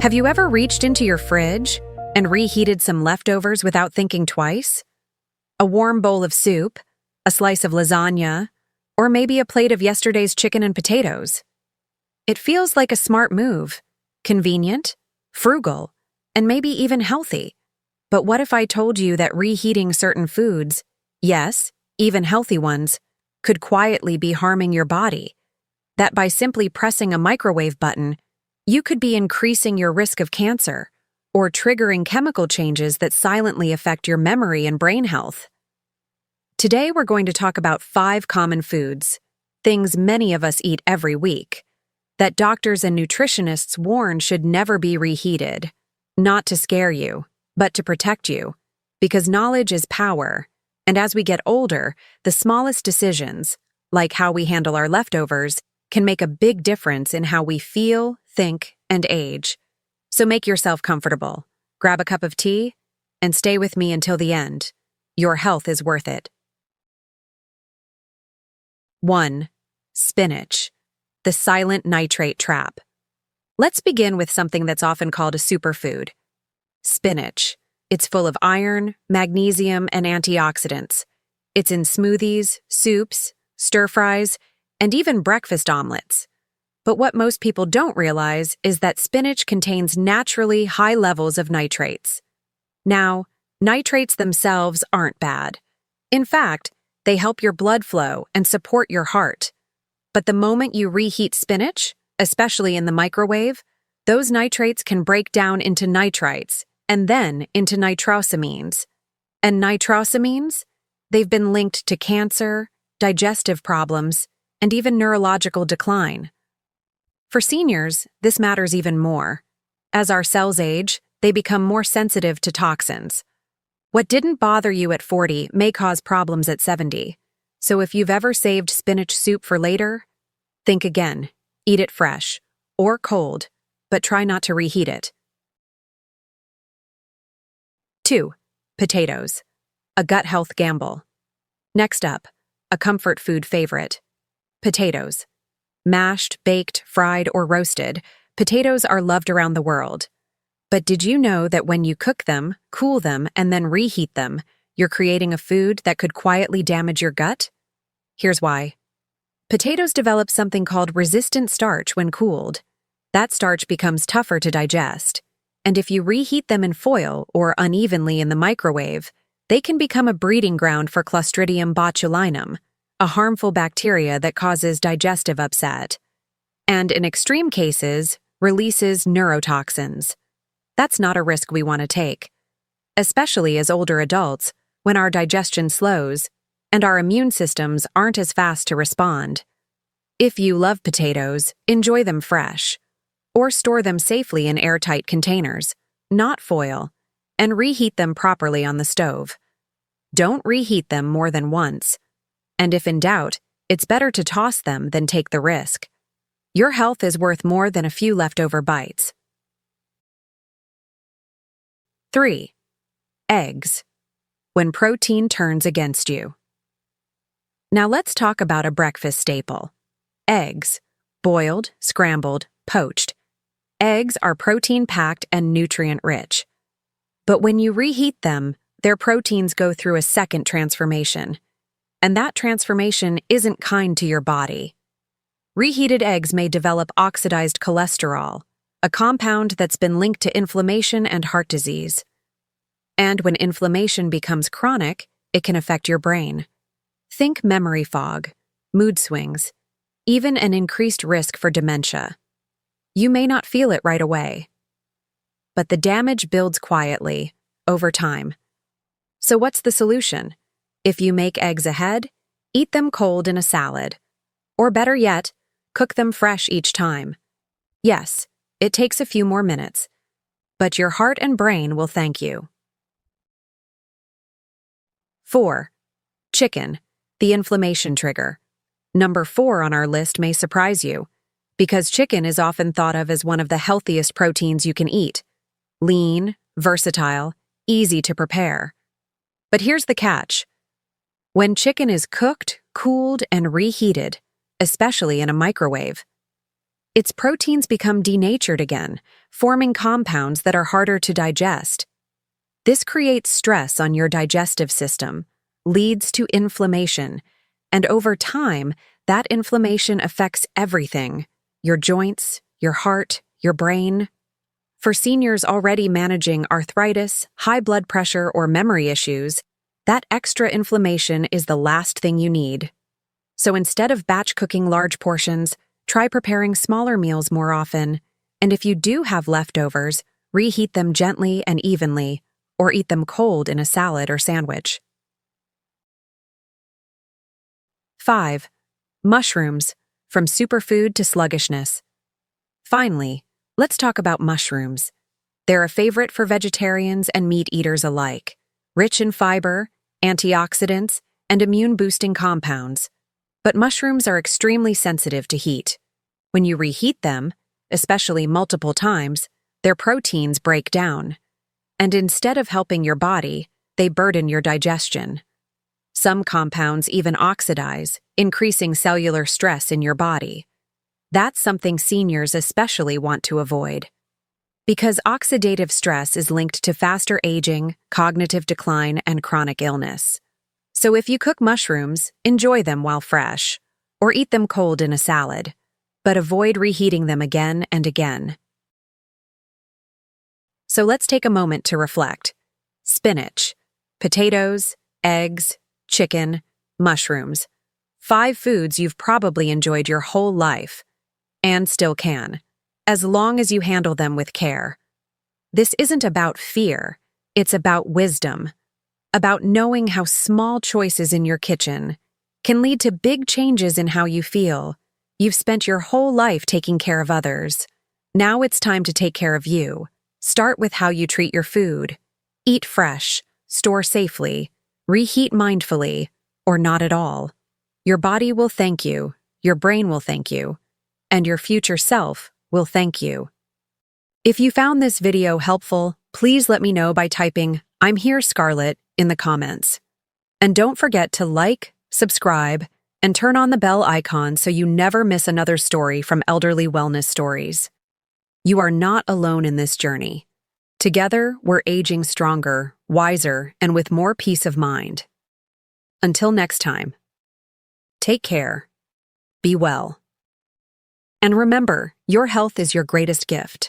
Have you ever reached into your fridge and reheated some leftovers without thinking twice? A warm bowl of soup, a slice of lasagna, or maybe a plate of yesterday's chicken and potatoes? It feels like a smart move, convenient, frugal, and maybe even healthy. But what if I told you that reheating certain foods, yes, even healthy ones, could quietly be harming your body? That by simply pressing a microwave button, you could be increasing your risk of cancer or triggering chemical changes that silently affect your memory and brain health. Today, we're going to talk about 5 common foods, things many of us eat every week, that doctors and nutritionists warn should never be reheated, not to scare you, but to protect you, because knowledge is power, and as we get older, the smallest decisions, like how we handle our leftovers, can make a big difference in how we feel, think, and age. So make yourself comfortable, grab a cup of tea, and stay with me until the end. Your health is worth it. 1. Spinach, the silent nitrate trap. Let's begin with something that's often called a superfood. Spinach. It's full of iron, magnesium, and antioxidants. It's in smoothies, soups, stir-fries, and even breakfast omelets. But what most people don't realize is that spinach contains naturally high levels of nitrates. Now, nitrates themselves aren't bad. In fact, they help your blood flow and support your heart. But the moment you reheat spinach, especially in the microwave, those nitrates can break down into nitrites and then into nitrosamines. And nitrosamines? They've been linked to cancer, digestive problems, and even neurological decline. For seniors, this matters even more. As our cells age, they become more sensitive to toxins. What didn't bother you at 40 may cause problems at 70. So if you've ever saved spinach soup for later, think again. Eat it fresh or cold, but try not to reheat it. 2. Potatoes, a gut health gamble. Next up, a comfort food favorite. Potatoes. Mashed, baked, fried, or roasted, potatoes are loved around the world. But did you know that when you cook them, cool them, and then reheat them, you're creating a food that could quietly damage your gut? Here's why. Potatoes develop something called resistant starch when cooled. That starch becomes tougher to digest. And if you reheat them in foil or unevenly in the microwave, they can become a breeding ground for Clostridium botulinum, a harmful bacteria that causes digestive upset, and in extreme cases, releases neurotoxins. That's not a risk we want to take, especially as older adults when our digestion slows and our immune systems aren't as fast to respond. If you love potatoes, enjoy them fresh, or store them safely in airtight containers, not foil, and reheat them properly on the stove. Don't reheat them more than once. And if in doubt, it's better to toss them than take the risk. Your health is worth more than a few leftover bites. 3. Eggs, when protein turns against you. Now let's talk about a breakfast staple. Eggs, boiled, scrambled, poached. Eggs are protein-packed and nutrient-rich. But when you reheat them, their proteins go through a second transformation. And that transformation isn't kind to your body. Reheated eggs may develop oxidized cholesterol, a compound that's been linked to inflammation and heart disease. And when inflammation becomes chronic, it can affect your brain. Think memory fog, mood swings, even an increased risk for dementia. You may not feel it right away, but the damage builds quietly, over time. So what's the solution? If you make eggs ahead, eat them cold in a salad. Or better yet, cook them fresh each time. Yes, it takes a few more minutes, but your heart and brain will thank you. 4. Chicken, the inflammation trigger. Number 4 on our list may surprise you, because chicken is often thought of as one of the healthiest proteins you can eat. Lean, versatile, easy to prepare. But here's the catch. When chicken is cooked, cooled, and reheated, especially in a microwave, its proteins become denatured again, forming compounds that are harder to digest. This creates stress on your digestive system, leads to inflammation, and over time, that inflammation affects everything: your joints, your heart, your brain. For seniors already managing arthritis, high blood pressure, or memory issues, that extra inflammation is the last thing you need. So instead of batch cooking large portions, try preparing smaller meals more often, and if you do have leftovers, reheat them gently and evenly, or eat them cold in a salad or sandwich. 5. Mushrooms, from superfood to sluggishness. Finally, let's talk about mushrooms. They're a favorite for vegetarians and meat eaters alike, rich in fiber, antioxidants, and immune-boosting compounds. But mushrooms are extremely sensitive to heat. When you reheat them, especially multiple times, their proteins break down. And instead of helping your body, they burden your digestion. Some compounds even oxidize, increasing cellular stress in your body. That's something seniors especially want to avoid. Because oxidative stress is linked to faster aging, cognitive decline, and chronic illness. So if you cook mushrooms, enjoy them while fresh, or eat them cold in a salad, but avoid reheating them again and again. So let's take a moment to reflect. Spinach, potatoes, eggs, chicken, mushrooms. 5 foods you've probably enjoyed your whole life, and still can, as long as you handle them with care. This isn't about fear, it's about wisdom, about knowing how small choices in your kitchen can lead to big changes in how you feel. You've spent your whole life taking care of others. Now it's time to take care of you. Start with how you treat your food. Eat fresh, store safely, reheat mindfully, or not at all. Your body will thank you, your brain will thank you, and your future self will thank you. If you found this video helpful, please let me know by typing "I'm here, Scarlett" in the comments. And don't forget to like, subscribe, and turn on the bell icon so you never miss another story from Elderly Wellness Stories. You are not alone in this journey. Together, we're aging stronger, wiser, and with more peace of mind. Until next time, take care, be well, and remember, your health is your greatest gift.